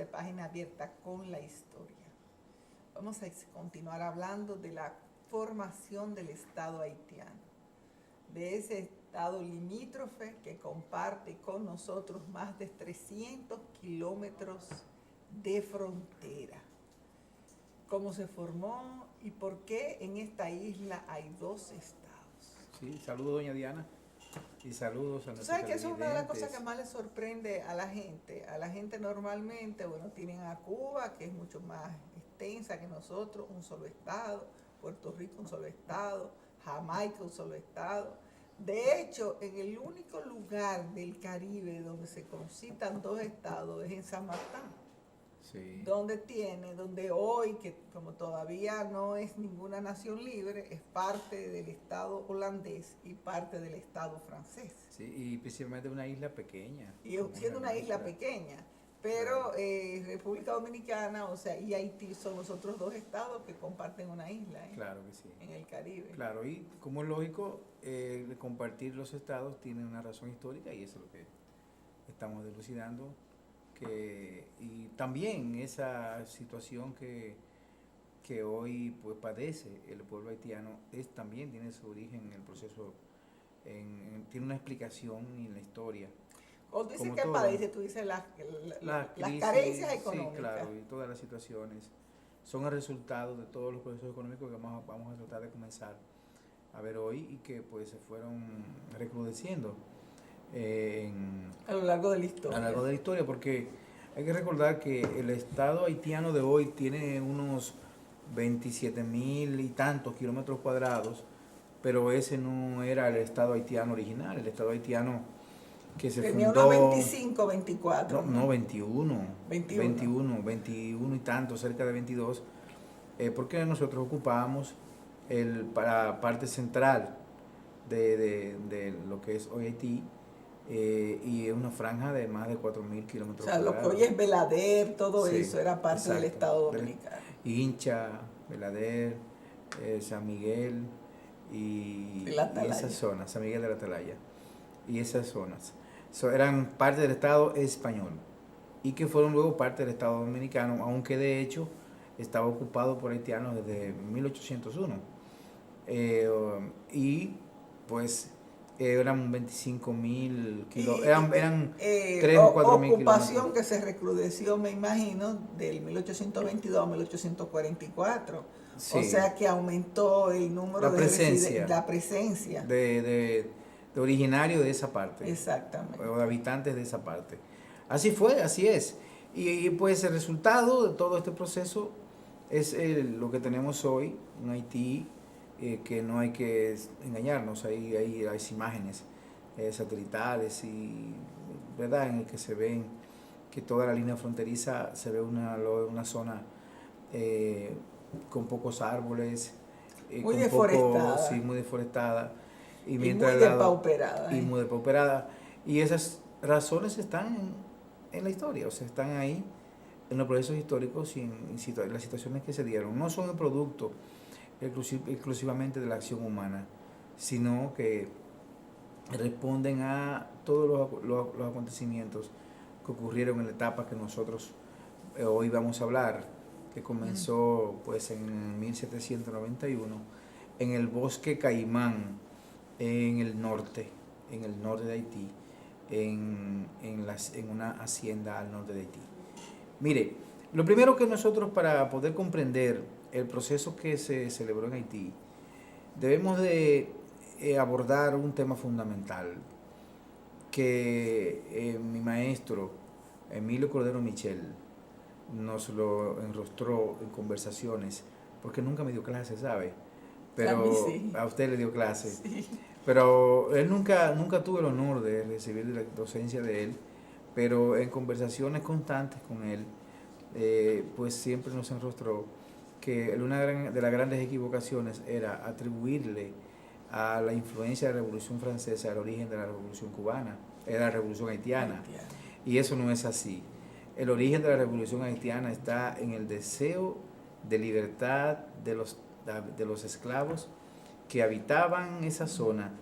de Página Abierta con la historia. Vamos a continuar hablando de la formación del Estado haitiano, de ese Estado limítrofe que comparte con nosotros más de 300 kilómetros de frontera. Cómo se formó y por qué en esta isla hay dos estados. Sí, saludos doña Diana y saludos a nuestros televidentes. Tú sabes que eso es una de las cosas que más le sorprende a la gente. A la gente normalmente, bueno, tienen a Cuba, que es mucho más extensa que nosotros, un solo estado, Puerto Rico un solo estado, Jamaica un solo estado. De hecho, en el único lugar del Caribe donde se concitan dos estados es en San Martín. Sí. Donde hoy, que como todavía no es ninguna nación libre, es parte del Estado holandés y parte del Estado francés. Sí, y principalmente una isla pequeña. Y siendo una isla pequeña, pero claro. República Dominicana, o sea, y Haití son los otros dos estados que comparten una isla, claro que sí, en el Caribe. Claro, y como es lógico, compartir los estados tiene una razón histórica y eso es lo que estamos dilucidando. Y también esa situación que hoy pues padece el pueblo haitiano también tiene su origen en el proceso, tiene una explicación en la historia. Cuando tú dices que padece, tú dices las carencias económicas. Sí, claro, y todas las situaciones son el resultado de todos los procesos económicos que vamos a tratar de comenzar a ver hoy y que pues se fueron recrudeciendo a lo largo de la historia. A lo largo de la historia, porque hay que recordar que el Estado haitiano de hoy tiene unos 27,000 y tantos kilómetros cuadrados, pero ese no era el Estado haitiano original. El Estado haitiano que se tenía fundó... unos 25, 24. No, 21 y tanto, cerca de 22, porque nosotros ocupábamos para parte central de lo que es hoy Haití, y es una franja de más de 4,000 kilómetros cuadrados. O sea, lo que hoy es Belader, todo sí, eso era parte del Estado Dominicano. Hincha, Belader, San Miguel y esas zonas, San Miguel de la Atalaya, y esas zonas eran parte del Estado español y que fueron luego parte del Estado dominicano, aunque de hecho estaba ocupado por haitianos desde 1801. Y pues eran 25,000 kilómetros, eran 3 o 4,000 kilómetros. Ocupación que se recrudeció, me imagino, del 1822 a 1844. Sí. O sea que aumentó el número la presencia de originarios de esa parte. Exactamente. O de habitantes de esa parte. Así fue, así es. Y pues el resultado de todo este proceso es lo que tenemos hoy en Haití, que no hay que engañarnos, hay imágenes satelitales y verdad en el que se ven que toda la línea fronteriza se ve una zona con pocos árboles, muy deforestada. Sí, muy deforestada y muy depauperada. Y muy depauperada. Y esas razones están en la historia, o sea, están ahí en los procesos históricos y en las situaciones que se dieron. No son el producto exclusivamente de la acción humana, sino que responden a todos los acontecimientos que ocurrieron en la etapa que nosotros hoy vamos a hablar, que comenzó pues en 1791 en el bosque Caimán, en el norte de Haití, en una hacienda al norte de Haití. Mire, lo primero que nosotros, para poder comprender el proceso que se celebró en Haití, debemos de abordar un tema fundamental que mi maestro Emilio Cordero Michel nos lo enrostró en conversaciones, porque nunca me dio clase, ¿sabe? Pero sí. A usted le dio clase. Sí. Pero él nunca tuve el honor de recibir la docencia de él, pero en conversaciones constantes con él, pues siempre nos enrostró que una de las grandes equivocaciones era atribuirle a la influencia de la Revolución Francesa el origen de la Revolución Cubana, era la Revolución Haitiana. Y eso no es así. El origen de la Revolución Haitiana está en el deseo de libertad de los esclavos que habitaban esa zona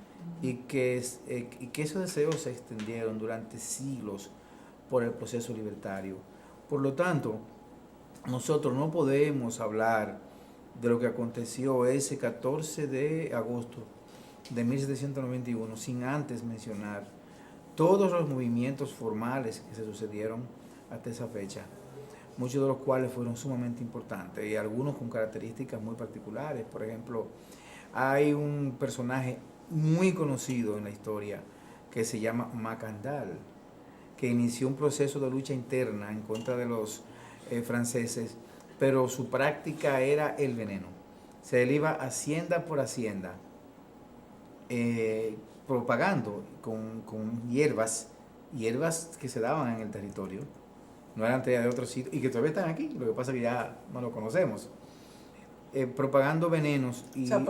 y que esos deseos se extendieron durante siglos por el proceso libertario, Por lo tanto, nosotros no podemos hablar de lo que aconteció ese 14 de agosto de 1791 sin antes mencionar todos los movimientos formales que se sucedieron hasta esa fecha, muchos de los cuales fueron sumamente importantes y algunos con características muy particulares. Por ejemplo, hay un personaje muy conocido en la historia que se llama Macandal, que inició un proceso de lucha interna en contra de los franceses, pero su práctica era el veneno. Se le iba hacienda por hacienda, propagando con hierbas que se daban en el territorio, no eran de otros sitios y que todavía están aquí, lo que pasa es que ya no lo conocemos. Propagando venenos y o sea,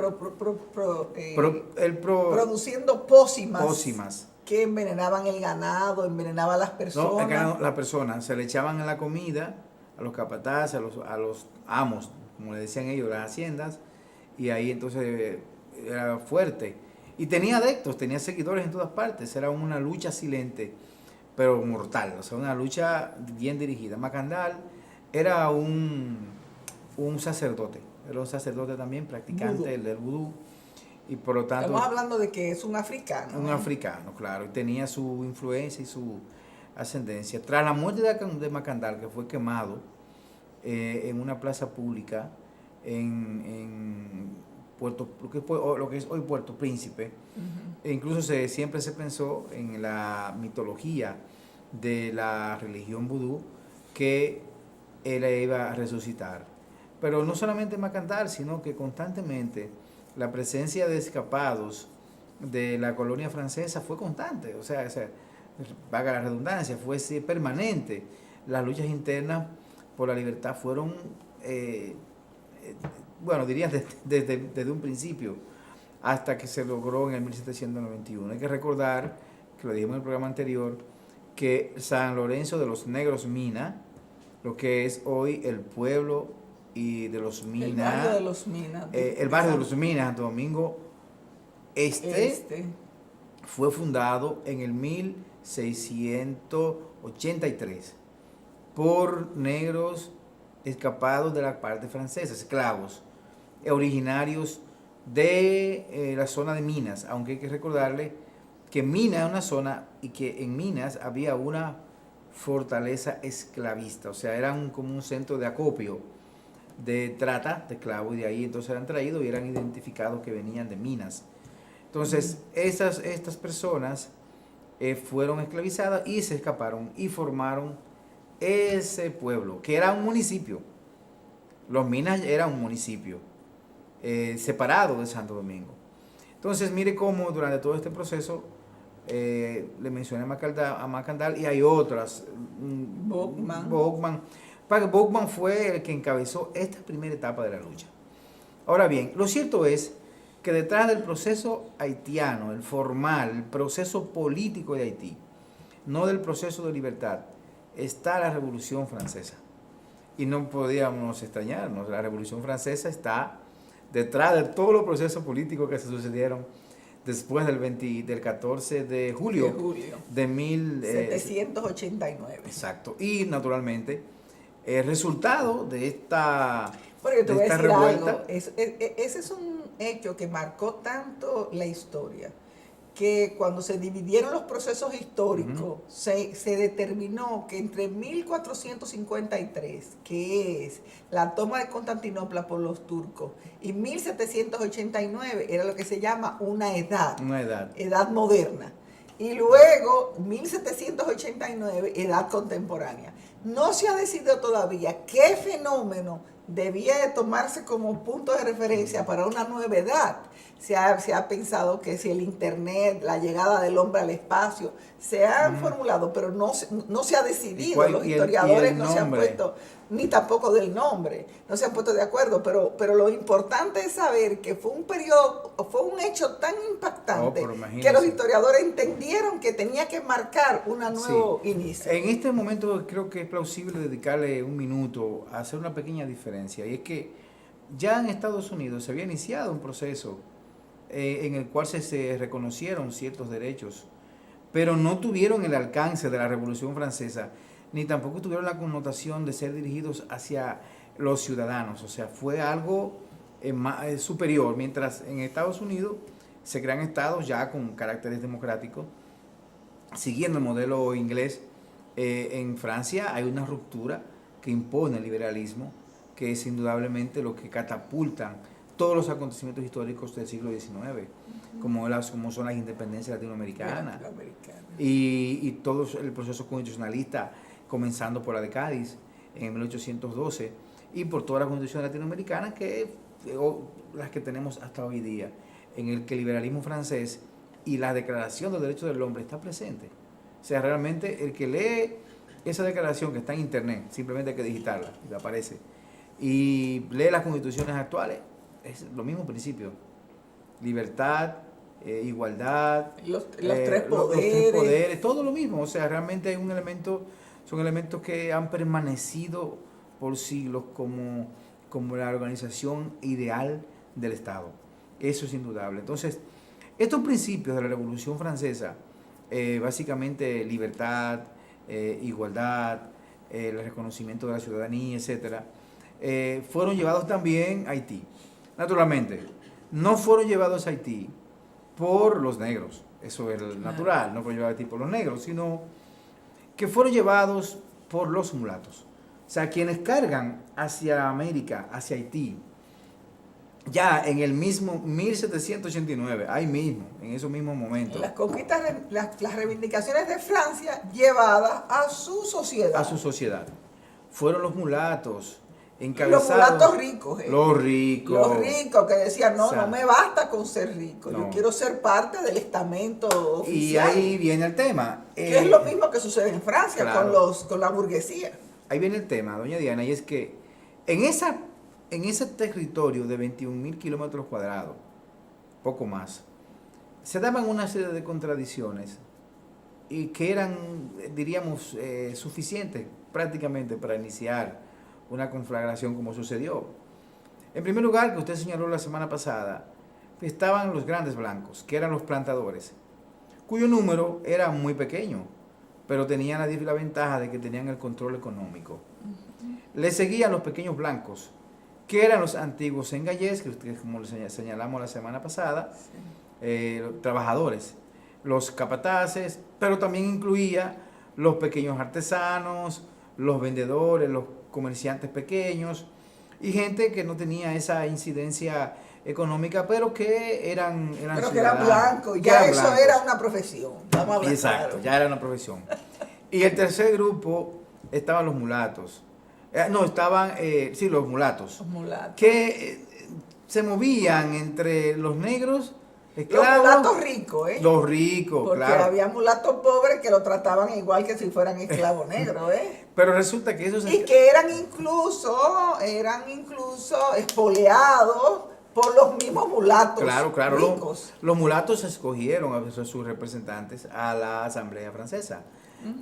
produciendo pócimas que envenenaban el ganado, envenenaban a las personas. No, el ganado, las personas se le echaban en la comida a los capataces, a los amos, como le decían ellos, las haciendas, y ahí entonces era fuerte. Y tenía adeptos, tenía seguidores en todas partes, era una lucha silente, pero mortal, o sea, una lucha bien dirigida. Macandal era un sacerdote, era un sacerdote también, practicante del vudú, y por lo tanto... Estamos hablando de que es un africano. Un africano, claro, y tenía su influencia y su ascendencia. Tras la muerte de Macandal, que fue quemado en una plaza pública en lo que es hoy Puerto Príncipe, e incluso siempre se pensó en la mitología de la religión vudú que él iba a resucitar. Pero no solamente Macandal, sino que constantemente la presencia de escapados de la colonia francesa fue constante, o sea, vaga la redundancia, fue permanente. Las luchas internas por la libertad fueron, bueno, diría desde un principio, hasta que se logró en el 1791. Hay que recordar, que lo dijimos en el programa anterior, que San Lorenzo de los Negros Mina, lo que es hoy el pueblo y de los Mina, el barrio de los Minas, el barrio de los Minas, Santo Domingo fue fundado en el 1683 por negros escapados de la parte francesa, esclavos, originarios de la zona de Minas, aunque hay que recordarle que Minas es una zona y que en Minas había una fortaleza esclavista, o sea, era como un centro de acopio, de trata de esclavos, y de ahí entonces eran traídos y eran identificados que venían de Minas. Entonces, estas personas fueron esclavizadas y se escaparon y formaron ese pueblo, que era un municipio. Los Minas era un municipio separado de Santo Domingo. Entonces, mire cómo durante todo este proceso, le mencioné a Macandal y hay otras. Boukman. Boukman fue el que encabezó esta primera etapa de la lucha. Ahora bien, lo cierto es que detrás del proceso haitiano, el formal, el proceso político de Haití, no del proceso de libertad, está la Revolución Francesa. Y no podíamos extrañarnos, la Revolución Francesa está detrás de todos los procesos políticos que se sucedieron después del 14 de julio de 1789. Exacto. Y naturalmente, el resultado de esta, bueno, te voy a decir revuelta. Algo. Ese es un hecho que marcó tanto la historia, que cuando se dividieron los procesos históricos, se determinó que entre 1453, que es la toma de Constantinopla por los turcos, y 1789 era lo que se llama una edad moderna. Y luego 1789, edad contemporánea. No se ha decidido todavía qué fenómeno debía de tomarse como punto de referencia para una nueva edad. Se ha pensado que si el internet, la llegada del hombre al espacio, se han formulado, pero no se ha decidido. Los historiadores no se han puesto, ni tampoco del nombre, no se han puesto de acuerdo, pero lo importante es saber que fue un hecho tan impactante que los historiadores entendieron que tenía que marcar un nuevo inicio. En este momento creo que es plausible dedicarle un minuto a hacer una pequeña diferencia, y es que ya en Estados Unidos se había iniciado un proceso en el cual se reconocieron ciertos derechos, pero no tuvieron el alcance de la Revolución Francesa, ni tampoco tuvieron la connotación de ser dirigidos hacia los ciudadanos. O sea, fue algo superior, mientras en Estados Unidos se crean estados ya con caracteres democráticos, siguiendo el modelo inglés. En Francia hay una ruptura que impone el liberalismo, que es indudablemente lo que catapultan todos los acontecimientos históricos del siglo XIX, como son las independencias latinoamericanas y todo el proceso constitucionalista, comenzando por la de Cádiz en 1812 y por todas las constituciones latinoamericanas las que tenemos hasta hoy día, en el que el liberalismo francés y la Declaración de los Derechos del Hombre está presente. O sea, realmente el que lee esa declaración que está en internet, simplemente hay que digitarla, y aparece, y lee las constituciones actuales, es lo mismo principio: libertad, igualdad, los tres poderes, todo lo mismo. O sea, realmente hay son elementos que han permanecido por siglos como la organización ideal del Estado. Eso es indudable. Entonces, estos principios de la Revolución Francesa, básicamente libertad, igualdad, el reconocimiento de la ciudadanía, etcétera, fueron llevados también a Haití. Naturalmente, no fueron llevados a Haití por los negros, eso es natural, no fueron llevados a Haití por los negros, sino que fueron llevados por los mulatos. O sea, quienes cargan hacia América, hacia Haití, ya en el mismo 1789, ahí mismo, en esos mismos momentos. Las conquistas, las reivindicaciones de Francia llevadas a su sociedad. A su sociedad. Fueron los mulatos los mulatos ricos. Los ricos. Los ricos que decían, no me basta con ser rico, yo quiero ser parte del estamento oficial. Y ahí viene el tema. Que es lo mismo que sucede en Francia, claro, con la burguesía. Ahí viene el tema, doña Diana, y es que en ese territorio de 21.000 kilómetros cuadrados, poco más, se daban una serie de contradicciones y que eran, diríamos, suficientes prácticamente para iniciar una conflagración como sucedió. En primer lugar, que usted señaló la semana pasada, estaban los grandes blancos, que eran los plantadores, cuyo número era muy pequeño, pero tenían la ventaja de que tenían el control económico. Le seguían los pequeños blancos, que eran los antiguos sengallés, que como señalamos la semana pasada, los trabajadores, los capataces, pero también incluía los pequeños artesanos, los vendedores, los comerciantes pequeños y gente que no tenía esa incidencia económica, pero que eran pero que eran blancos, ya eso blancos. Era una profesión. Vamos a hablar. Exacto, claro. Ya era una profesión. Y el tercer grupo estaban los mulatos. Los mulatos. Los mulatos. Que se movían entre los negros, esclavos. Los mulatos ricos, ¿eh? Los ricos, porque claro. Había mulatos pobres que lo trataban igual que si fueran esclavos negros, ¿eh? Pero resulta que esos... Y que eran incluso espoleados por los mismos mulatos. Claro. Ricos. Los mulatos escogieron a sus representantes a la Asamblea Francesa.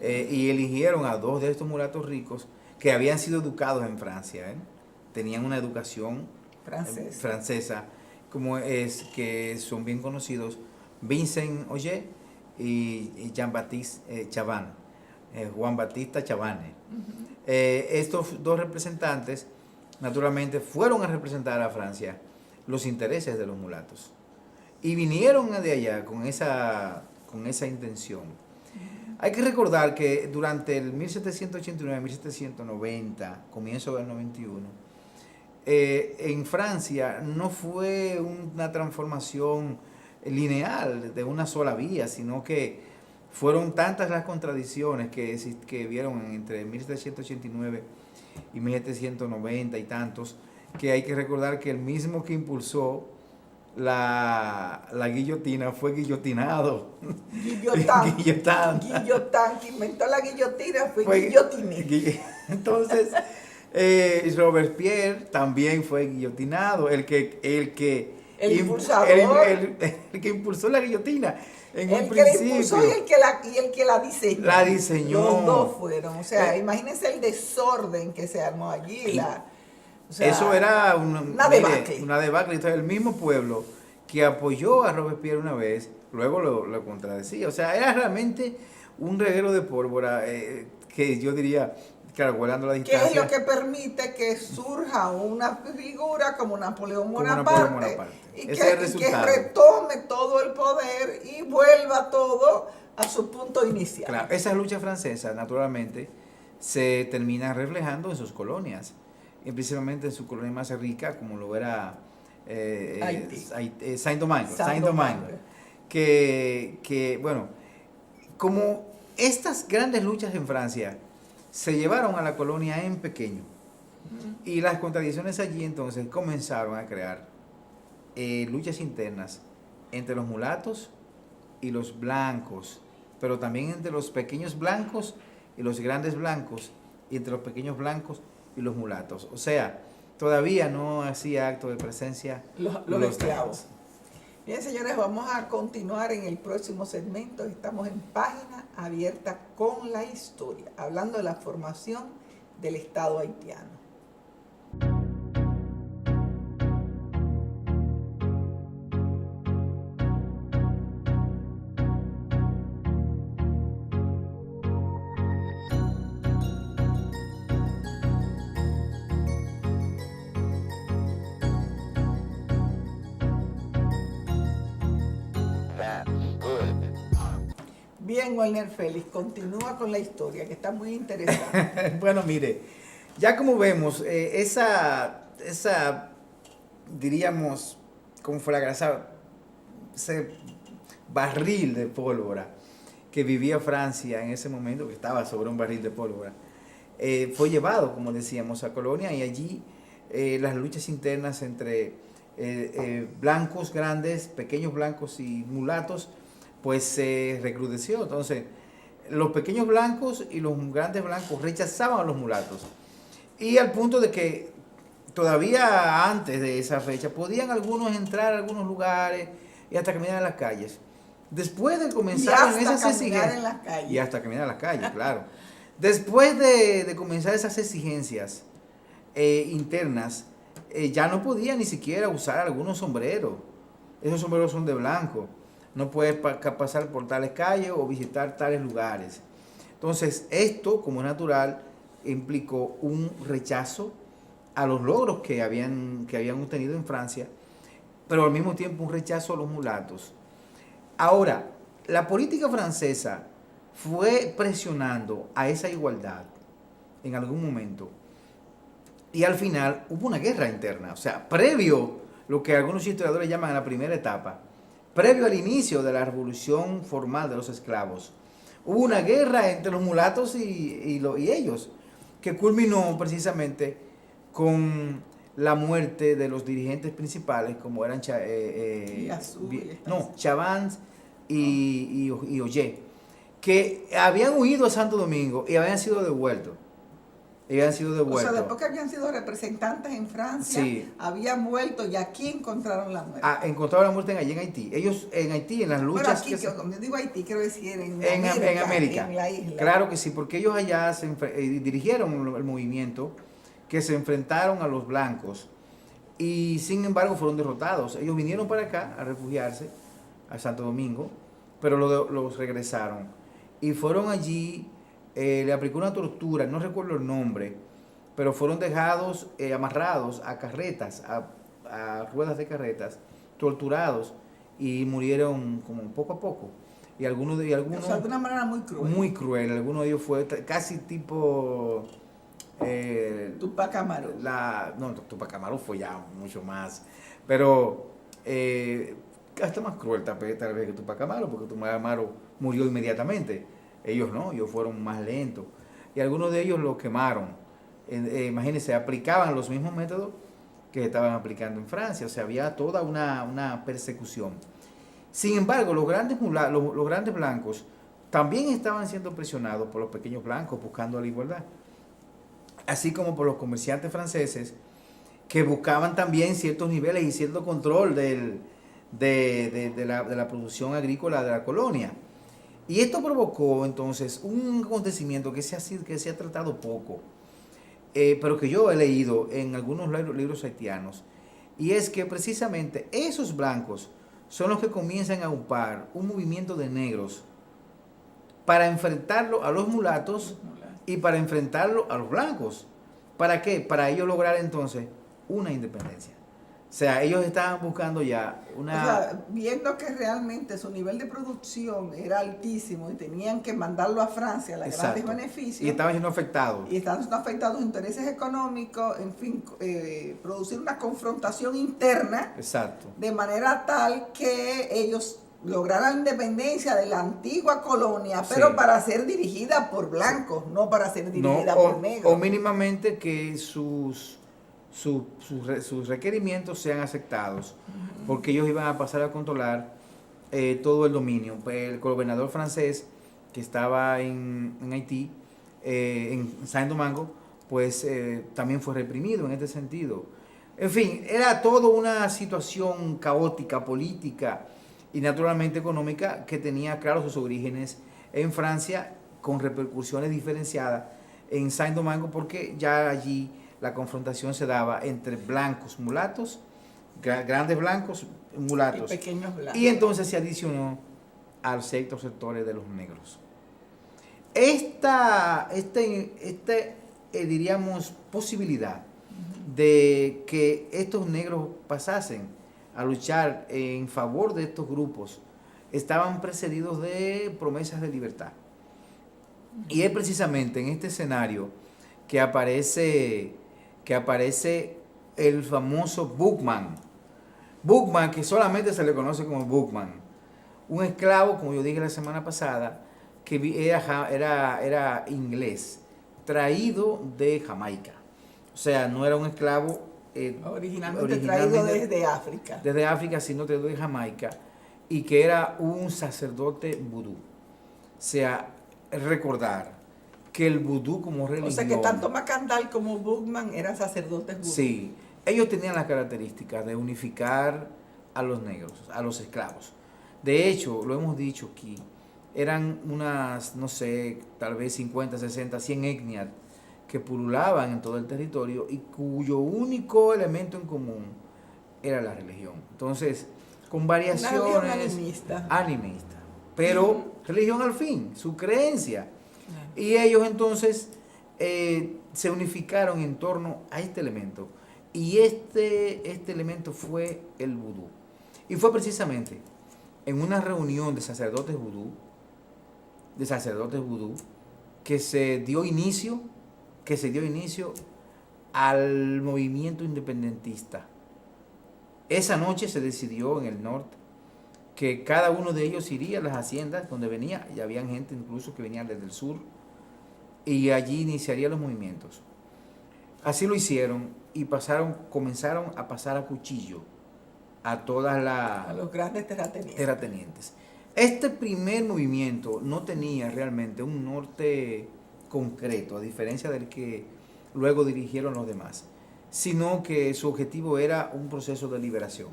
Y eligieron a 2 de estos mulatos ricos que habían sido educados en Francia, tenían una educación francesa, como es que son bien conocidos, Vincent Oger y Jean-Baptiste Chaban, Juan Batista Chabannes. Estos 2 representantes, naturalmente, fueron a representar a Francia los intereses de los mulatos y vinieron de allá con esa intención. Hay que recordar que durante el 1789-1790, comienzo del 91, en Francia no fue una transformación lineal de una sola vía, sino que fueron tantas las contradicciones que vieron entre 1789 y 1790 y tantos, que hay que recordar que el mismo que impulsó la guillotina fue guillotinado. Guillotin, que inventó la guillotina fue guillotiné. Entonces, Robespierre también fue guillotinado, el que impulsó la guillotina. El que la impulsó y el que la diseñó. La diseñó. Los 2 fueron. O sea, imagínense el desorden que se armó allí. Eso era una debacle. Una debacle. Entonces, el mismo pueblo que apoyó a Robespierre una vez, luego lo contradecía. O sea, era realmente un reguero de pólvora que yo diría, claro, guardando la ¿Qué distancia. es lo que permite que surja una figura como Napoleón como Napoleón Bonaparte Bonaparte. y Ese es el que resultado. retome todo el poder y vuelva todo a su punto inicial? Claro, esas luchas francesas, naturalmente, se terminan reflejando en sus colonias, y principalmente en su colonia más rica, como lo era Saint-Domingue. Bueno, como estas grandes luchas en Francia se llevaron a la colonia en pequeño, y las contradicciones allí entonces comenzaron a crear luchas internas entre los mulatos y los blancos, pero también entre los pequeños blancos y los grandes blancos, y entre los pequeños blancos y los mulatos. O sea, todavía no hacía acto de presencia los esclavos. Bien, señores, vamos a continuar en el próximo segmento. Estamos en Página Abierta con la Historia, hablando de la formación del Estado haitiano. Bien, Walner Félix, continúa con la historia, que está muy interesante. Bueno, mire, ya como vemos, diríamos, como fue ese barril de pólvora que vivía Francia en ese momento, que estaba sobre un barril de pólvora, fue llevado, como decíamos, a Colonia, y allí las luchas internas entre blancos grandes, pequeños blancos y mulatos, pues se recrudeció. Entonces, los pequeños blancos y los grandes blancos rechazaban a los mulatos. Y al punto de que todavía antes de esa fecha podían algunos entrar a algunos lugares y hasta caminar en las calles. Después de comenzar en esas exigencias. Y hasta caminar en las calles, claro. Después de comenzar esas exigencias internas, ya no podían ni siquiera usar algunos sombreros. Esos sombreros son de blanco. No puedes pasar por tales calles o visitar tales lugares. Entonces, esto, como es natural, implicó un rechazo a los logros que habían obtenido en Francia, pero al mismo tiempo un rechazo a los mulatos. Ahora, la política francesa fue presionando a esa igualdad en algún momento, y al final hubo una guerra interna, o sea, previo, lo que algunos historiadores llaman la primera etapa, previo al inicio de la revolución formal de los esclavos, hubo una guerra entre los mulatos y ellos, que culminó precisamente con la muerte de los dirigentes principales, como eran Chabannes y Ollé, que habían huido a Santo Domingo y habían sido devueltos. O sea, después que habían sido representantes en Francia, sí, habían vuelto y aquí encontraron la muerte. Encontraron la muerte allí en Haití. Ellos en Haití, en las luchas... Bueno, aquí, cuando digo Haití, quiero decir en América, en la isla. Claro que sí, porque ellos allá dirigieron el movimiento, que se enfrentaron a los blancos, y sin embargo fueron derrotados. Ellos vinieron para acá a refugiarse, a Santo Domingo, pero los regresaron. Y fueron allí... le aplicó una tortura, no recuerdo el nombre, pero fueron dejados amarrados a carretas, a ruedas de carretas, torturados, y murieron como poco a poco. Y algunos o sea, de una manera muy cruel. Muy cruel. Algunos de ellos fue casi tipo... Tupac Amaru. No, Tupac Amaru fue ya mucho más, pero hasta más cruel tal vez que Tupac Amaru, porque Tupac Amaru murió inmediatamente. Ellos no, ellos fueron más lentos. Y algunos de ellos los quemaron. Imagínense, aplicaban los mismos métodos que estaban aplicando en Francia. O sea, había toda una persecución. Sin embargo, los grandes blancos también estaban siendo presionados por los pequeños blancos buscando la igualdad. Así como por los comerciantes franceses, que buscaban también ciertos niveles y cierto control de la producción agrícola de la colonia. Y esto provocó entonces un acontecimiento que se ha tratado poco, pero que yo he leído en algunos libros haitianos, y es que precisamente esos blancos son los que comienzan a upar un movimiento de negros para enfrentarlo a los mulatos y para enfrentarlo a los blancos. ¿Para qué? Para ellos lograr entonces una independencia. O sea, ellos estaban buscando ya una... O sea, viendo que realmente su nivel de producción era altísimo y tenían que mandarlo a Francia a los grandes beneficios. Y estaban siendo afectados. Y estaban siendo afectados intereses económicos, en fin, producir una confrontación interna. Exacto. De manera tal que ellos lograran la independencia de la antigua colonia, pero para ser dirigida por blancos, no para ser dirigida por negros. O mínimamente que sus requerimientos sean aceptados, porque ellos iban a pasar a controlar todo el dominio. El gobernador francés que estaba en Haití, en Saint-Domingue, pues también fue reprimido en este sentido. En fin, era toda una situación caótica, política y naturalmente económica que tenía claro sus orígenes en Francia, con repercusiones diferenciadas en Saint-Domingue, porque ya allí la confrontación se daba entre blancos, mulatos, grandes blancos, mulatos. Y pequeños blancos. Y entonces se adicionó a ciertos sectores de los negros. Diríamos, posibilidad de que estos negros pasasen a luchar en favor de estos grupos estaban precedidos de promesas de libertad. Y es precisamente en este escenario que aparece el famoso Boukman. Boukman, que solamente se le conoce como Boukman, un esclavo, como yo dije la semana pasada, que era inglés, traído de Jamaica. O sea, no era un esclavo originalmente traído desde África. Desde África, sino traído de Jamaica, y que era un sacerdote vudú. O sea, recordar que el vudú como religión... O sea, que tanto Macandal como Boukman eran sacerdotes vudú. Sí, ellos tenían las características de unificar a los negros, a los esclavos. De hecho, lo hemos dicho aquí, eran unas, no sé, tal vez 50, 60, 100 etnias que pululaban en todo el territorio y cuyo único elemento en común era la religión. Entonces, con variaciones... Una religión animista. Pero religión al fin, su creencia. Y ellos entonces se unificaron en torno a este elemento. Y este elemento fue el vudú. Y fue precisamente en una reunión de sacerdotes vudú, que se dio inicio al movimiento independentista. Esa noche se decidió en el norte que cada uno de ellos iría a las haciendas donde venía, y había gente incluso que venía desde el sur, y allí iniciaría los movimientos. Así lo hicieron y comenzaron a pasar a cuchillo a los grandes terratenientes. Este primer movimiento no tenía realmente un norte concreto, a diferencia del que luego dirigieron los demás, sino que su objetivo era un proceso de liberación.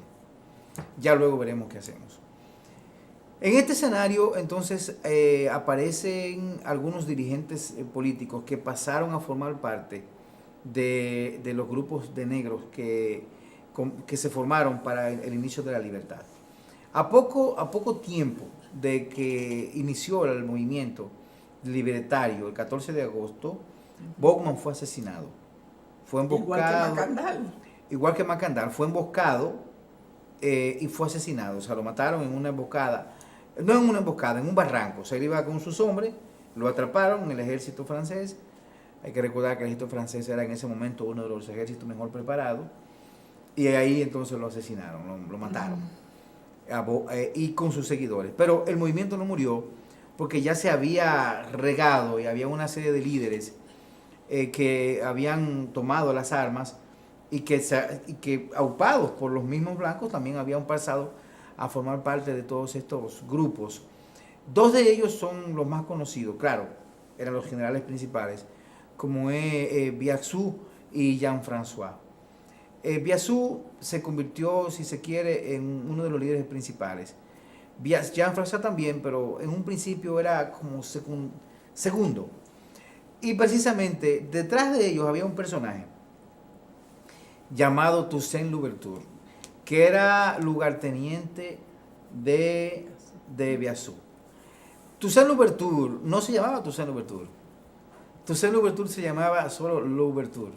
Ya luego veremos qué hacemos. En este escenario, entonces, aparecen algunos dirigentes políticos que pasaron a formar parte de los grupos de negros que se formaron para el inicio de la libertad. A poco tiempo de que inició el movimiento libertario, el 14 de agosto, Boukman fue asesinado. Fue emboscado. Igual que Macandal, fue emboscado y fue asesinado. O sea, lo mataron en una emboscada. No en una emboscada, en un barranco. O sea, él iba con sus hombres, lo atraparon en el ejército francés. Hay que recordar que el ejército francés era en ese momento uno de los ejércitos mejor preparados. Y ahí entonces lo asesinaron, lo mataron. Y con sus seguidores. Pero el movimiento no murió porque ya se había regado y había una serie de líderes que habían tomado las armas y que aupados por los mismos blancos también habían pasado a formar parte de todos estos grupos. Dos de ellos son los más conocidos, claro, eran los generales principales, como es Biassou y Jean-François. Biassou se convirtió, si se quiere, en uno de los líderes principales. Jean-François también, pero en un principio era como segundo. Y precisamente detrás de ellos había un personaje llamado Toussaint Louverture, que era lugarteniente de Biassou. Toussaint Louverture no se llamaba Toussaint Louverture. Toussaint Louverture se llamaba solo Louverture.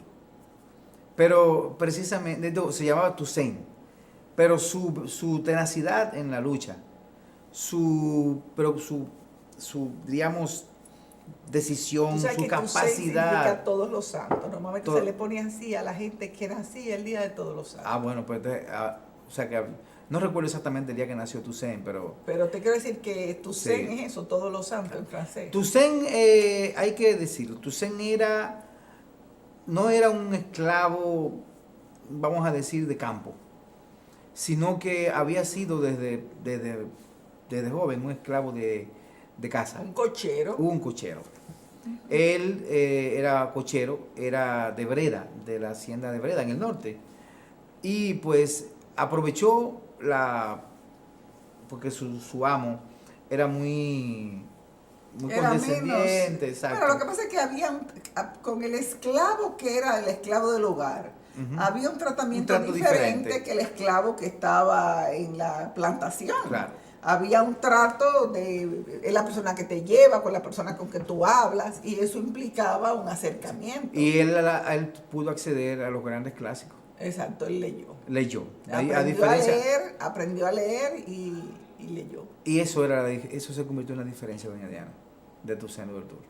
Pero precisamente, se llamaba Toussaint. Pero su tenacidad en la lucha, digamos, decisión, O sea, su que capacidad. significa todos los santos. Normalmente se le pone así a la gente que nacía el día de todos los santos. Ah, bueno, pues, o sea que no recuerdo exactamente el día que nació Toussaint, pero... Pero te quiero decir que Toussaint Sí. es eso, todos los santos en francés. Toussaint, hay que decirlo, Toussaint no era un esclavo, vamos a decir, de campo, sino que había sido desde joven un esclavo de casa. Un cochero. Un cochero. Él era cochero, era de Breda, de la hacienda de Breda, en el norte. Y pues aprovechó porque su amo era muy Era condescendiente, menos. exacto. Bueno, lo que pasa es que con el esclavo que era el esclavo del hogar, Ujú. había un tratamiento trato diferente diferente. que el esclavo que estaba en la plantación. Claro. Había un trato es la persona que te lleva, con la persona con que tú hablas, y eso implicaba un acercamiento. Y él pudo acceder a los grandes clásicos. Exacto, él leyó. Leyó. Aprendió a leer y leyó. Y eso se convirtió en la diferencia, doña Diana, de Toussaint Louverture.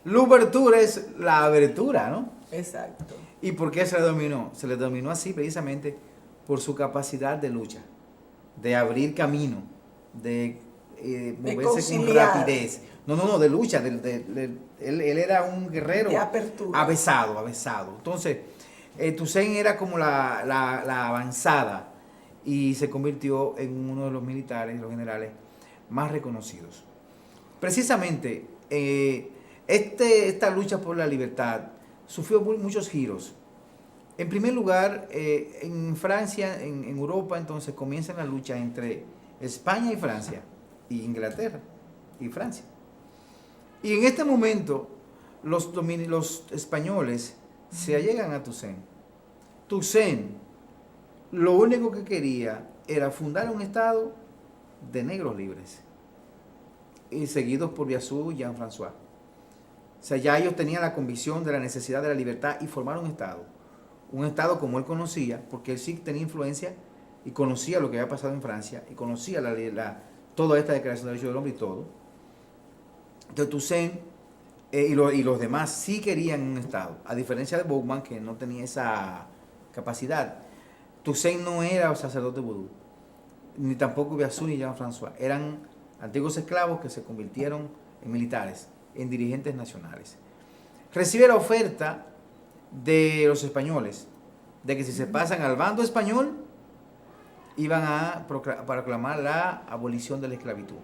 Louverture es la abertura, ¿no? Exacto. ¿Y por qué se le dominó? Se le dominó así precisamente por su capacidad de lucha, de abrir camino, de moverse con rapidez. No, de lucha. Él era un guerrero de apertura. avesado. Entonces, Toussaint era como la avanzada y se convirtió en uno de los militares, los generales más reconocidos. Precisamente, esta lucha por la libertad sufrió muchos giros. En primer lugar, en Francia, en Europa, entonces comienza la lucha entre España y Francia, y Inglaterra y Francia. Y en este momento, los españoles se allegan a Toussaint. Toussaint lo único que quería era fundar un estado de negros libres, y seguidos por Biassou y Jean-François. O sea, ya ellos tenían la convicción de la necesidad de la libertad y formaron un estado como él conocía, porque él sí tenía influencia y conocía lo que había pasado en Francia, y conocía toda esta declaración de derechos del hombre y todo. Entonces Toussaint y los demás sí querían un estado, a diferencia de Bowman, que no tenía esa capacidad. Toussaint no era sacerdote vudú, ni tampoco Biassou ni Jean-François. Eran antiguos esclavos que se convirtieron en militares, en dirigentes nacionales. Recibe la oferta de los españoles de que si se pasan al bando español iban a proclamar la abolición de la esclavitud.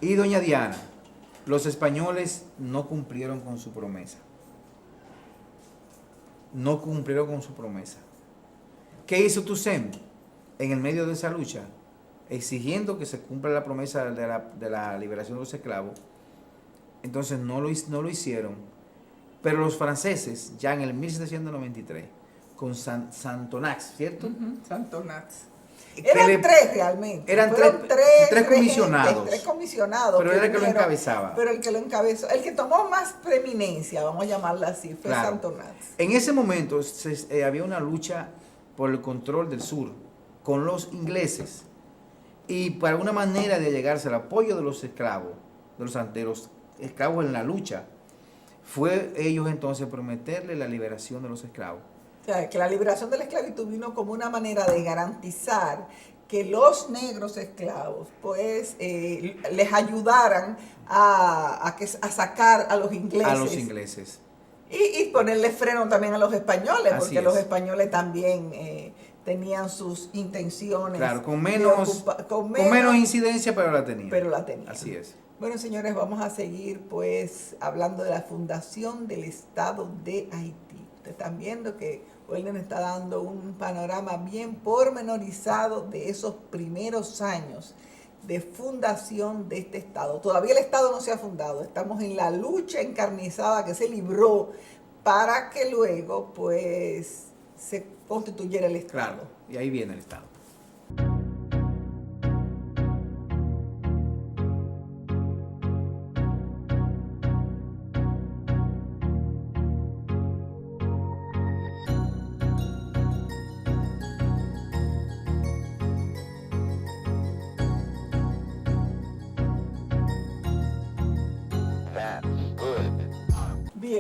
Y doña Diana, los españoles no cumplieron con su promesa. No cumplieron con su promesa. ¿Qué hizo Toussaint en el medio de esa lucha? Exigiendo que se cumpla la promesa de la liberación de los esclavos. Entonces no lo hicieron. Pero los franceses, ya en el 1793, con Santonax, ¿cierto? Santonax. Eran tres realmente. Eran tres comisionados. Tres comisionados. Pero era el que lo encabezaba. Pero el que lo encabezó, el que tomó más preeminencia, vamos a llamarla así, fue claro. Santonax. En ese momento había una lucha por el control del sur con los ingleses. Y para una manera de llegarse al apoyo de los esclavos, de los esclavos en la lucha, fue ellos entonces prometerle la liberación de los esclavos. O sea, que la liberación de la esclavitud vino como una manera de garantizar que los negros esclavos pues les ayudaran a sacar a los ingleses. A los ingleses. Y ponerle freno también a los españoles, Así porque es. los españoles también tenían sus intenciones. Claro, con menos incidencia, pero la tenían. Así es. Bueno, señores, vamos a seguir pues hablando de la fundación del Estado de Haití. Ustedes están viendo que Welden está dando un panorama bien pormenorizado de esos primeros años de fundación de este Estado. Todavía el Estado no se ha fundado, estamos en la lucha encarnizada que se libró para que luego pues se constituyera el Estado. Claro, y ahí viene el Estado.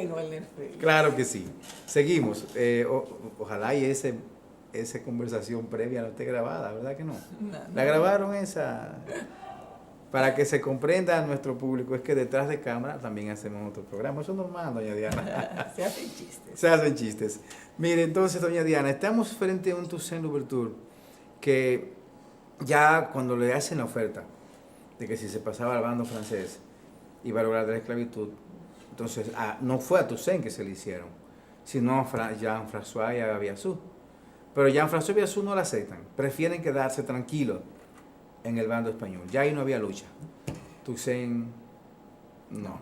no el nerfeo. Claro que sí. Seguimos. Ojalá y esa conversación previa no esté grabada, ¿verdad que no? La grabaron esa para que se comprenda a nuestro público. Es que detrás de cámara también hacemos otro programa. Eso es normal, doña Diana. Se hacen chistes. Se hacen chistes. Mire, entonces, doña Diana, estamos frente a un Toussaint Louverture que ya cuando le hacen la oferta de que si se pasaba al bando francés iba a lograr la esclavitud, entonces no fue a Toussaint que se le hicieron, sino a Jean-François y a Biassou. Pero Jean-François y Biassou no la aceptan, prefieren quedarse tranquilos en el bando español. Ya ahí no había lucha. Toussaint no.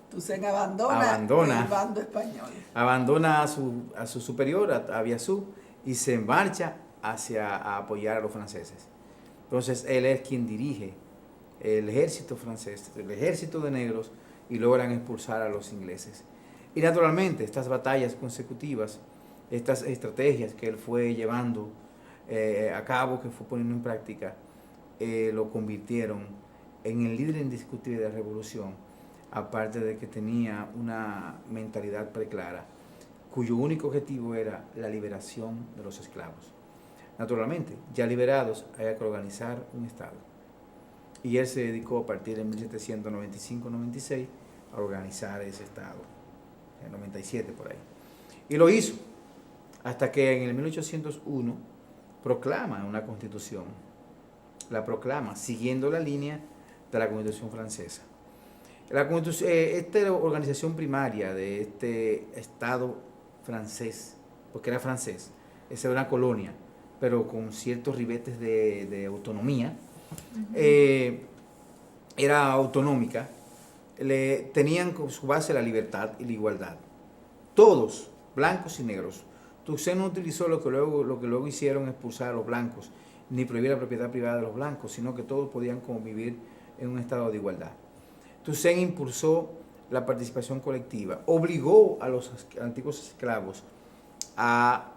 Toussaint abandona el bando español. Abandona a su superior, a Biassou, y se marcha a apoyar a los franceses. Entonces él es quien dirige el ejército francés, el ejército de negros, y logran expulsar a los ingleses. Y naturalmente estas batallas consecutivas, estas estrategias que él fue llevando a cabo, que fue poniendo en práctica, lo convirtieron en el líder indiscutible de la revolución, aparte de que tenía una mentalidad preclara, cuyo único objetivo era la liberación de los esclavos. Naturalmente, ya liberados, había que organizar un Estado. Y él se dedicó a partir de 1795-96 a organizar ese Estado, en 97 por ahí. Y lo hizo, hasta que en el 1801 proclama una constitución. La proclama, siguiendo la línea de la Constitución francesa. Esta organización primaria de este Estado francés, porque era francés, esa era una colonia, pero con ciertos ribetes de autonomía, era autonómica, tenían como su base la libertad y la igualdad. Todos, blancos y negros. Toussaint no utilizó lo que luego hicieron expulsar a los blancos, ni prohibir la propiedad privada de los blancos, sino que todos podían convivir en un estado de igualdad. Toussaint impulsó la participación colectiva, obligó a los antiguos esclavos a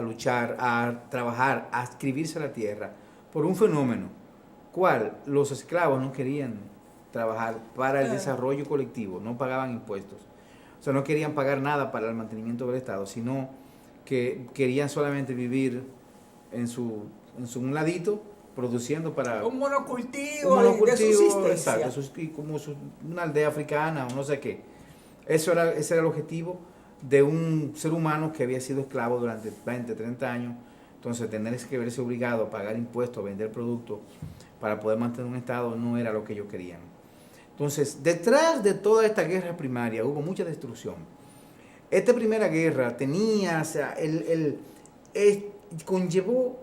luchar, a trabajar, a adscribirse a la tierra por un fenómeno, cual los esclavos no querían trabajar para el desarrollo colectivo, no pagaban impuestos, o sea, no querían pagar nada para el mantenimiento del Estado, sino que querían solamente vivir en un ladito, produciendo para... Un monocultivo de subsistencia. Exacto, como una aldea africana o no sé qué. Ese era el objetivo de un ser humano que había sido esclavo durante 20, 30 años. Entonces, tener que verse obligado a pagar impuestos, a vender productos para poder mantener un Estado no era lo que ellos querían. Entonces, detrás de toda esta guerra primaria hubo mucha destrucción. Esta primera guerra tenía, o sea, conllevó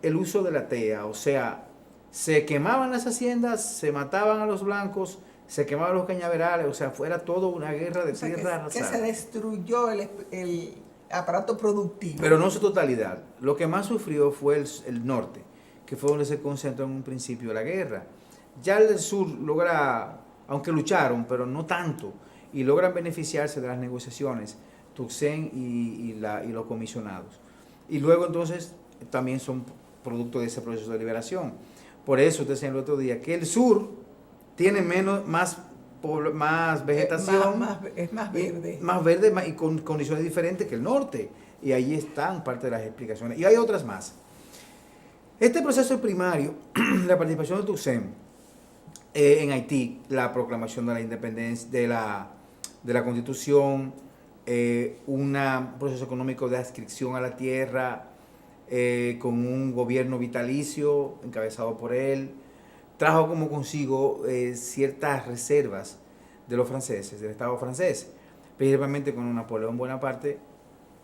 el uso de la tea, o sea, se quemaban las haciendas, se mataban a los blancos, se quemaban los cañaverales, o sea, fuera todo una guerra de tierra arrasada. Que se destruyó el aparato productivo. Pero no su totalidad. Lo que más sufrió fue el norte, que fue donde se concentró en un principio la guerra. Ya el sur logra, aunque lucharon, pero no tanto, y logran beneficiarse de las negociaciones, Toussaint y los comisionados. Y luego entonces también son producto de ese proceso de liberación. Por eso usted decía el otro día que el sur tiene más vegetación, es más verde. Más verde y con condiciones diferentes que el norte. Y ahí están parte de las explicaciones. Y hay otras más. Este proceso primario, la participación de Toussaint en Haití, la proclamación de la independencia, de la Constitución, un proceso económico de adscripción a la tierra, con un gobierno vitalicio encabezado por él, trajo como consigo ciertas reservas de los franceses, del Estado francés, principalmente cuando Napoleón Bonaparte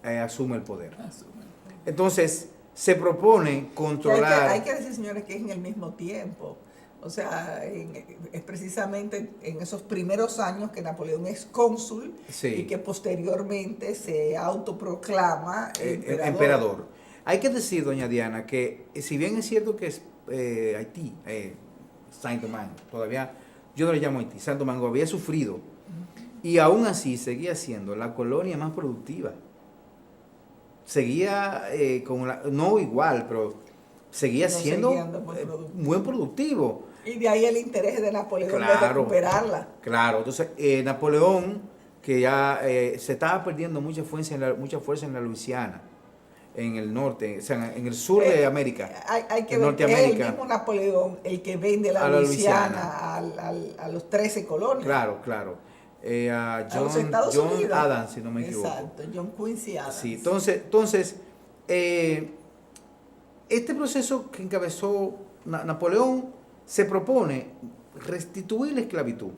asume el poder. Entonces, se propone controlar... Hay que decir, señores, que es en el mismo tiempo. O sea, es precisamente en esos primeros años que Napoleón es cónsul, sí, y que posteriormente se autoproclama emperador. Hay que decir, doña Diana, que si bien es cierto que es Haití, Saint-Domingue, todavía yo no le llamo Haití, Saint-Domingue había sufrido, y aún así seguía siendo la colonia más productiva. Seguía no igual, pero seguía siendo muy productivo. Y de ahí el interés de Napoleón de recuperarla. Claro, entonces Napoleón, que ya se estaba perdiendo mucha fuerza en la Luisiana, en el norte, o sea, en el sur de América, Hay que en ver, es el Norteamérica, mismo Napoleón el que vende a la la Luisiana a los 13 colonias. Claro, claro. A A los Estados John Unidos. Adams, si no me equivoco. Exacto, John Quincy Adams. Sí, entonces este proceso que encabezó Napoleón se propone restituir la esclavitud.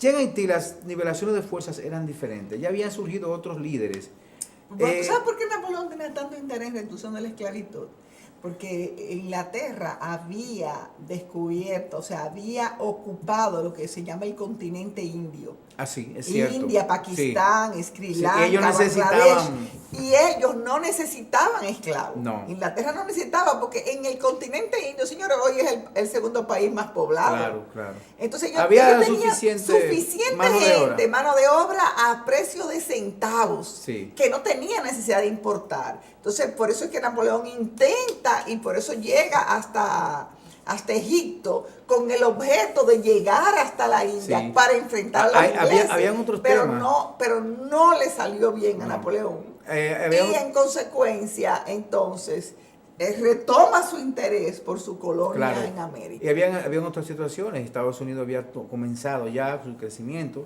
Ya en Haití las nivelaciones de fuerzas eran diferentes, ya habían surgido otros líderes. ¿Sabes por qué Napoleón tenía tanto interés en la reducción de la esclavitud? Porque Inglaterra había descubierto, o sea, había ocupado lo que se llama el continente indio. Así, es cierto. India, Pakistán, Sí. Sri Sí, Lanka, ellos Bangladesh, necesitaban. y ellos no necesitaban esclavos. No. Inglaterra no necesitaba, porque en el continente indio, señores, hoy es el segundo país más poblado. Claro, claro. Entonces Había ellos tenían suficiente mano de obra a precio de centavos, Sí. que no tenía necesidad de importar. Entonces, por eso es que Napoleón intenta, y por eso llega hasta Egipto, con el objeto de llegar hasta la India, Sí. para enfrentar a los ingleses. Habían otros pero temas. no le salió bien a No. Napoleón. Había- Y en consecuencia, entonces, retoma su interés por su colonia Claro. en América. Y habían otras situaciones. Estados Unidos había comenzado ya su crecimiento,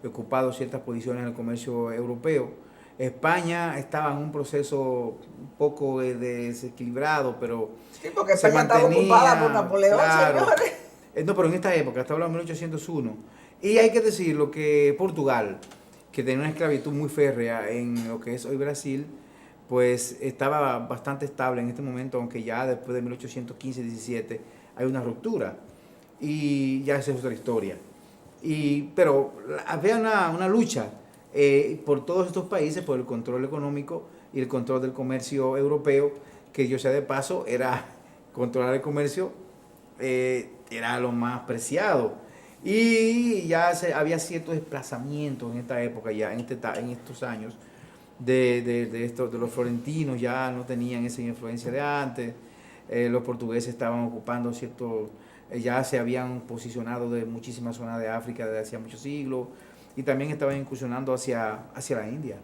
ocupado ciertas posiciones en el comercio europeo. España estaba en un proceso un poco desequilibrado, pero Sí, porque se España estaba mantenía, ocupada por Napoleón, claro. señores. No, pero en esta época, está hablando de 1801. Y hay que decirlo que Portugal, que tenía una esclavitud muy férrea en lo que es hoy Brasil, pues estaba bastante estable en este momento, aunque ya después de 1815-17 hay una ruptura. Y ya esa es otra historia. Pero había una lucha por todos estos países, por el control económico y el control del comercio europeo, que yo sé de paso, era controlar el comercio, era lo más preciado. Y ya había ciertos desplazamientos en esta época, ya en estos años, de los florentinos ya no tenían esa influencia de antes, los portugueses estaban ocupando ya se habían posicionado de muchísimas zonas de África desde hacía muchos siglos, y también estaban incursionando hacia la India.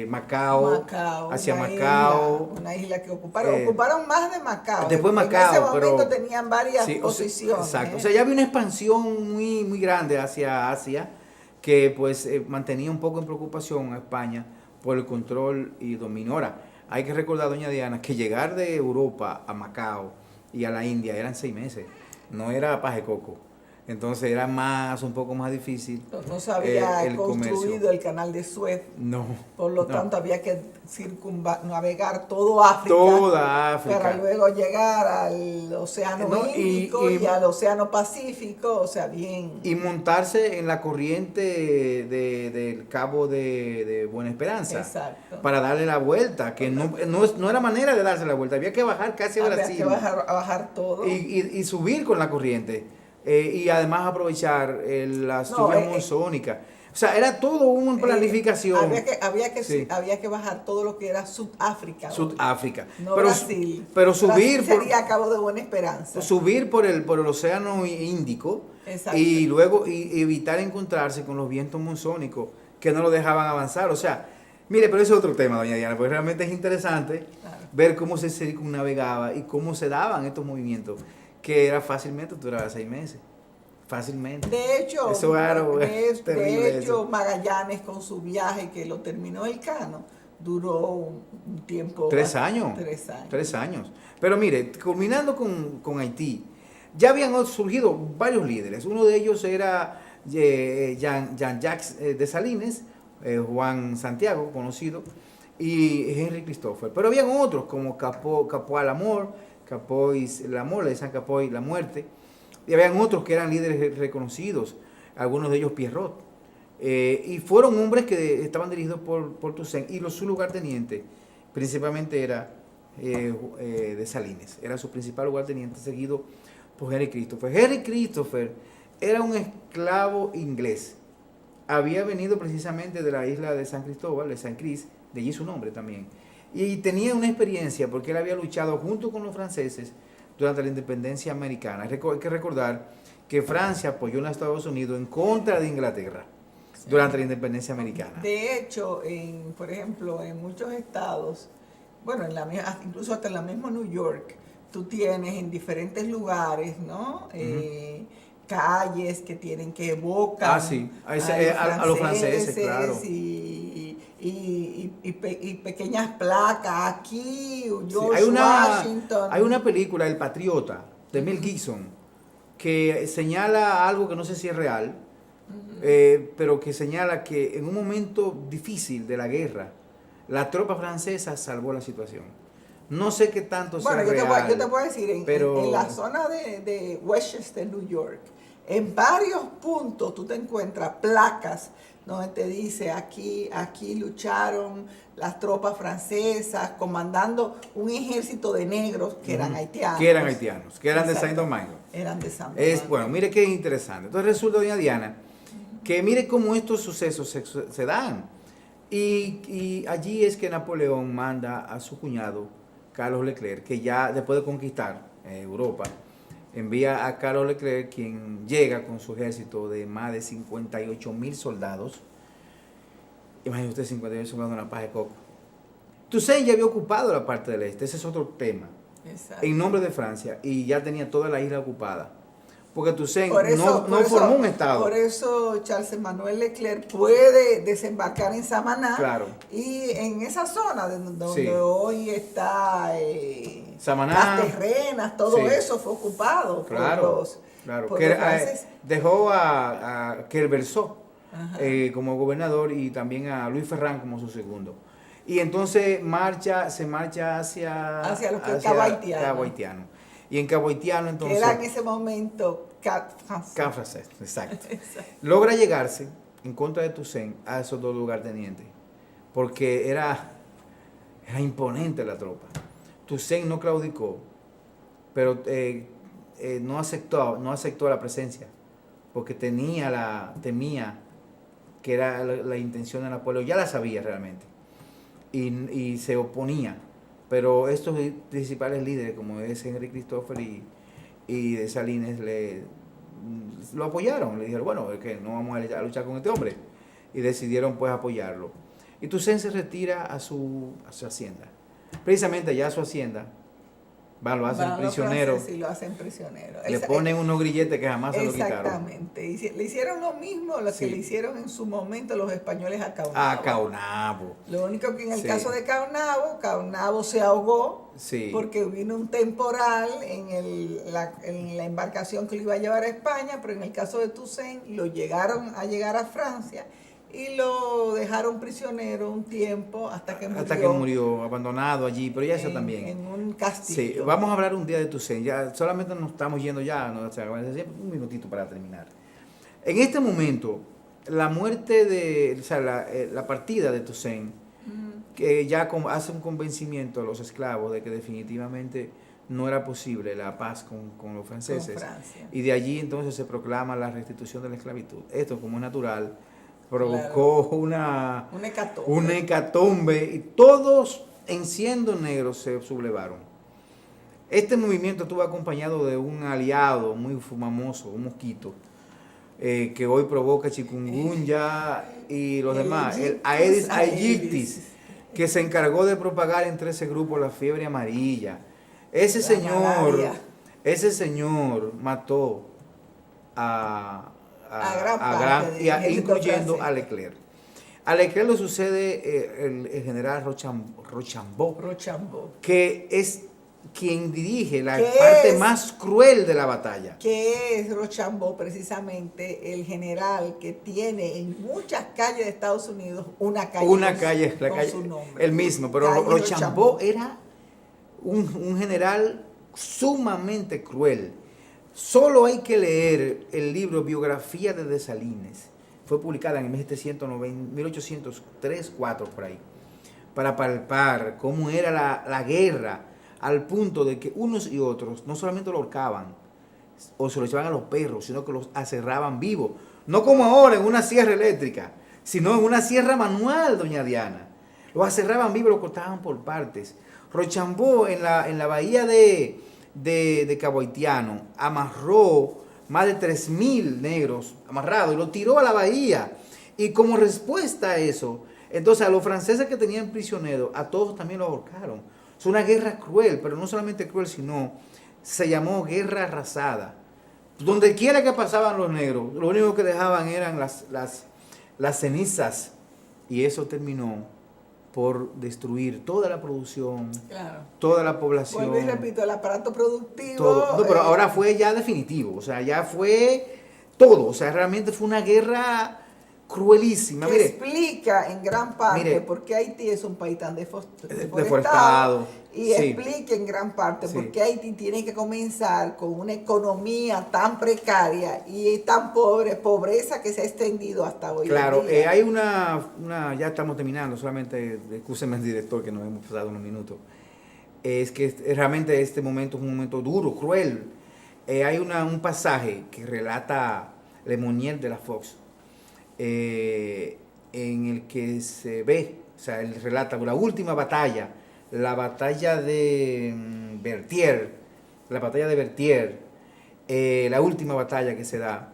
Macao, hacia Macao. Una isla que ocuparon más de Macao. Después Macao, en ese momento pero tenían varias sí, posiciones. Exacto. O sea, ya había una expansión muy, muy grande hacia Asia, que pues mantenía un poco en preocupación a España por el control y dominio. Ahora, hay que recordar, doña Diana, que llegar de Europa a Macao y a la India eran 6 meses, no era paje coco. Entonces era un poco más difícil. No se había el construido comercio. el canal de Suez. No. Por lo no. tanto, había que navegar todo África. Toda África. Para luego llegar al Océano Índico y al Océano Pacífico, o sea, bien. Y montarse en la corriente del Cabo de Buena Esperanza. Exacto. Para darle la vuelta, que no era manera de darse la vuelta, había que bajar casi a Brasil. Había que bajar todo. Y subir con la corriente. Y además aprovechar las lluvias monzónicas. O sea, era todo una planificación. Había que bajar todo lo que era Sudáfrica. Sudáfrica. No Brasil. Pero subir Brasil sería Cabo de Buena Esperanza. Subir por el Océano Índico. Exacto. Y luego evitar encontrarse con los vientos monzónicos que no lo dejaban avanzar. O sea, mire, pero eso es otro tema, doña Diana, porque realmente es interesante ver cómo se circunnavegaba y cómo se daban estos movimientos, que era fácilmente, duraba 6 meses. Fácilmente. De hecho, eso de hecho Magallanes con su viaje que lo terminó Elcano, duró un tiempo. 3 años. 3 años. 3 años. Pero mire, culminando con Haití, ya habían surgido varios líderes. Uno de ellos era Jean-Jacques Dessalines, Juan Santiago, conocido, y Henry Christopher. Pero habían otros como Capois Lamor, Capois Lamor, le decían Capois la muerte. Y habían otros que eran líderes reconocidos, algunos de ellos Pierrot. Y fueron hombres que estaban dirigidos por Toussaint, y su lugarteniente principalmente era Dessalines, era su principal lugarteniente, seguido por Henry Christopher. Henry Christopher era un esclavo inglés, había venido precisamente de la isla de San Cristóbal, de San Cris, de allí su nombre también, y tenía una experiencia porque él había luchado junto con los franceses durante la independencia americana. Hay que recordar que Francia apoyó a Estados Unidos en contra de Inglaterra. durante la independencia americana. De hecho, por ejemplo, en muchos estados, bueno, incluso hasta en la misma New York, tú tienes en diferentes lugares, ¿no? Calles que evocan Sí, a los franceses, claro. Y pequeñas placas aquí, George Washington. Hay una película, El Patriota, de Mel Gibson, que señala algo que no sé si es real, pero que señala que en un momento difícil de la guerra, la tropa francesa salvó la situación. No sé qué tanto sea real. Yo te puedo decir, en la zona de Westchester, New York, en varios puntos tú te encuentras placas donde te dice aquí lucharon las tropas francesas comandando un ejército de negros que eran haitianos. Que eran de Saint-Domingue. Eran de Saint-Domingue. Bueno, mire qué interesante. Entonces resulta, doña Diana, que mire cómo estos sucesos se dan. Y allí es que Napoleón manda a su cuñado, Carlos Leclerc, que ya después de conquistar Europa, envía a Carlos Leclerc, quien llega con su ejército de más de 58,000 soldados. Imagínese usted 58 soldados en la paz de coco. Toussaint ya había ocupado la parte del este, ese es otro tema. Exacto. En nombre de Francia, y ya tenía toda la isla ocupada. Porque Toussaint no formó un estado. Por eso Charles Emmanuel Leclerc puede desembarcar en Samaná. Claro. Y en esa zona donde Sí. hoy está Samaná, las terrenas, todo sí. eso fue ocupado Claro, por los franceses. Dejó a Kelverso como gobernador y también a Luis Ferrand como su segundo. Y entonces se marcha hacia lo que es Cabo Haitiano. Y en Cabo Haitiano entonces... Que era en ese momento Cap Francés, exacto. Logra llegarse en contra de Toussaint a esos dos lugartenientes, porque era imponente la tropa. Toussaint no claudicó, pero no aceptó la presencia, porque temía que era la intención de Napoleón, ya la sabía realmente, y se oponía. Pero estos principales líderes, como es Henry Christopher y Dessalines, lo apoyaron. Le dijeron, bueno, es que no vamos a luchar con este hombre. Y decidieron pues apoyarlo. Y Toussaint se retira a su hacienda. Precisamente allá a su hacienda, lo hacen prisionero. Sí, lo hacen prisionero. Le ponen unos grilletes que jamás se lo quitaron. Exactamente. Y le hicieron lo mismo que le hicieron en su momento los españoles a Caonabo. A Caonabo. Lo único que en el caso de Caonabo se ahogó porque vino un temporal en la embarcación que lo iba a llevar a España, pero en el caso de Toussaint lo llegaron a llegar a Francia y lo dejaron prisionero un tiempo hasta que murió abandonado allí, pero ya eso también. En un castillo. Sí, vamos a hablar un día de Toussaint, ya solamente nos estamos yendo ya, un minutito para terminar. En este momento, la muerte la partida de Toussaint, que ya hace un convencimiento a los esclavos de que definitivamente no era posible la paz con los franceses. Y de allí entonces se proclama la restitución de la esclavitud. Esto, como es natural, provocó una hecatombe y todos en siendo negros se sublevaron. Este movimiento estuvo acompañado de un aliado muy famoso, un mosquito, que hoy provoca chikungunya y los demás, el Aedes aegypti, que se encargó de propagar entre ese grupo la fiebre amarilla. Ese señor mató incluyendo a Leclerc. A Leclerc le sucede el general Rochambeau, que es quien dirige la parte más cruel de la batalla. Que es Rochambeau precisamente el general que tiene en muchas calles de Estados Unidos una calle con su nombre. El mismo, pero Rochambeau era un general sumamente cruel. Solo hay que leer el libro Biografía de Dessalines, fue publicada en 1803-4 por ahí, para palpar cómo era la guerra, al punto de que unos y otros no solamente lo ahorcaban o se lo llevaban a los perros, sino que los aserraban vivos, no como ahora en una sierra eléctrica, sino en una sierra manual, doña Diana. Los aserraban vivos, los cortaban por partes. Rochambeau en la bahía de Cabo Haitiano amarró más de 3,000 negros amarrados y lo tiró a la bahía. Y como respuesta a eso, entonces a los franceses que tenían prisioneros, a todos también los ahorcaron. Es una guerra cruel, pero no solamente cruel, sino se llamó guerra arrasada. Donde quiera que pasaban los negros, lo único que dejaban eran las cenizas. Y eso terminó por destruir toda la producción, Claro. toda la población. Vuelvo y repito, el aparato productivo. Todo. No, pero ahora fue ya definitivo, o sea, ya fue todo, o sea, realmente fue una guerra cruelísima. Que Mire, explica en gran parte mire, por qué Haití es un país tan deforestado. y Sí. explica en gran parte Sí. por qué Haití tiene que comenzar con una economía tan precaria y tan pobreza que se ha extendido hasta hoy Claro, en día. hay una, ya estamos terminando, solamente excúseme el director que nos hemos pasado unos minutos. Es que realmente este momento es un momento duro, cruel. Hay un pasaje que relata Le Monnier de la Fox, en el que se ve, o sea, él relata la última batalla, la batalla de Berthier, la última batalla que se da,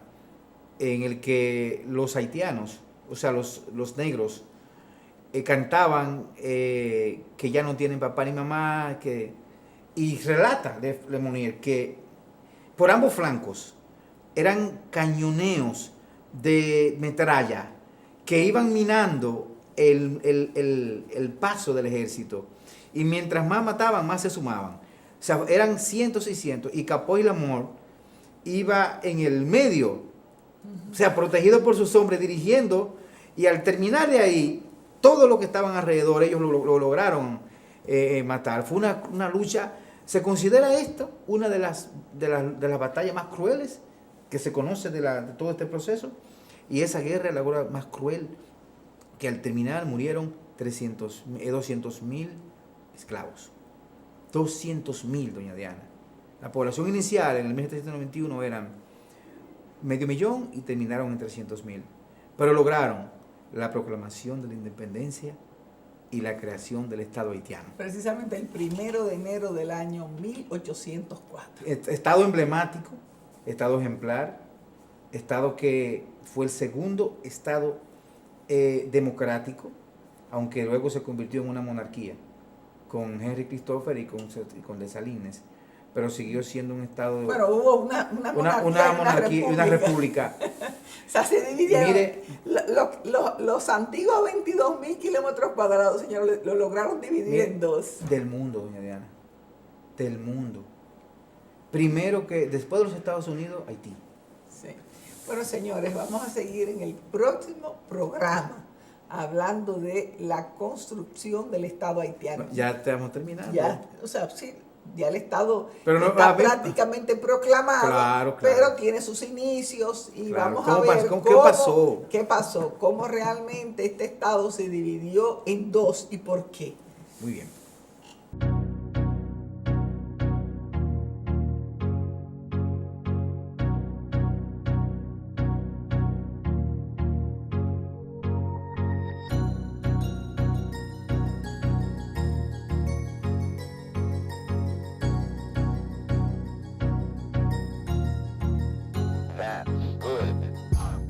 en el que los haitianos, o sea, los negros, cantaban que ya no tienen papá ni mamá, y relata Le Monnier que por ambos flancos eran cañoneos de metralla que iban minando el paso del ejército, y mientras más mataban, más se sumaban. O sea, eran cientos y cientos, y Capoy Lamor iba en el medio, o sea, protegido por sus hombres, dirigiendo, y al terminar de ahí, todo lo que estaban alrededor, ellos lo lograron matar. Fue una lucha, se considera esto una de las batallas más crueles que se conoce de todo este proceso, y esa guerra es la guerra más cruel, que al terminar murieron 200.000 esclavos. 200.000, doña Diana. La población inicial en el 1791 eran 500.000 y terminaron en 300.000. Pero lograron la proclamación de la independencia y la creación del Estado haitiano. Precisamente el 1 de enero del año 1804. Estado emblemático, Estado ejemplar, Estado que fue el segundo Estado democrático, aunque luego se convirtió en una monarquía, con Henry Christopher y con Dessalines, pero siguió siendo un Estado... Bueno, hubo una monarquía y una república. O sea, se dividieron. Mire, los antiguos 22.000 kilómetros cuadrados, señor, lo lograron dividir en dos. Del mundo, doña Diana. Del mundo. Primero que, después de los Estados Unidos, Haití. Sí. Bueno, señores, vamos a seguir en el próximo programa hablando de la construcción del Estado haitiano. Ya estamos terminando. Ya, o sea, sí, ya el Estado pero no, está prácticamente proclamado, claro. pero tiene sus inicios y Claro. vamos a ver ¿Qué pasó, cómo realmente este Estado se dividió en dos y por qué. Muy bien.